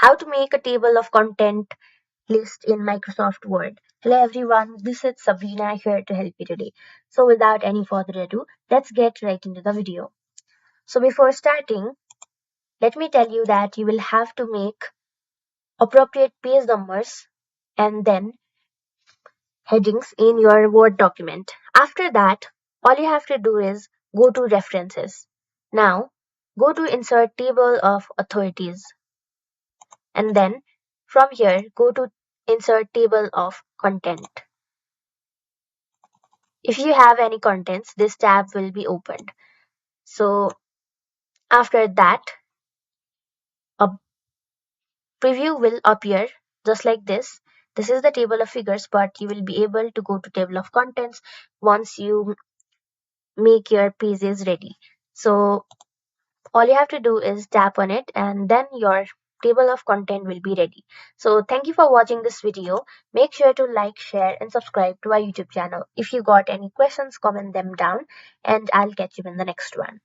How to make a table of content list in Microsoft Word. Hello everyone, this is Sabrina here to help you today. So without any further ado, let's get right into the video. So before starting, let me tell you that you will have to make appropriate page numbers and then headings in your Word document. After that, all you have to do is go to references. Now, go to insert table of authorities. And then from here go to insert table of content. If you have any contents, this tab will be opened. So after that, a preview will appear just like this. This is the table of figures, but you will be able to go to table of contents once you make your pages ready. So all you have to do is tap on it and then your table of content will be ready. So thank you for watching this video. Make sure to like, share and subscribe to our YouTube channel. If you got any questions, comment them down and I'll catch you in the next one.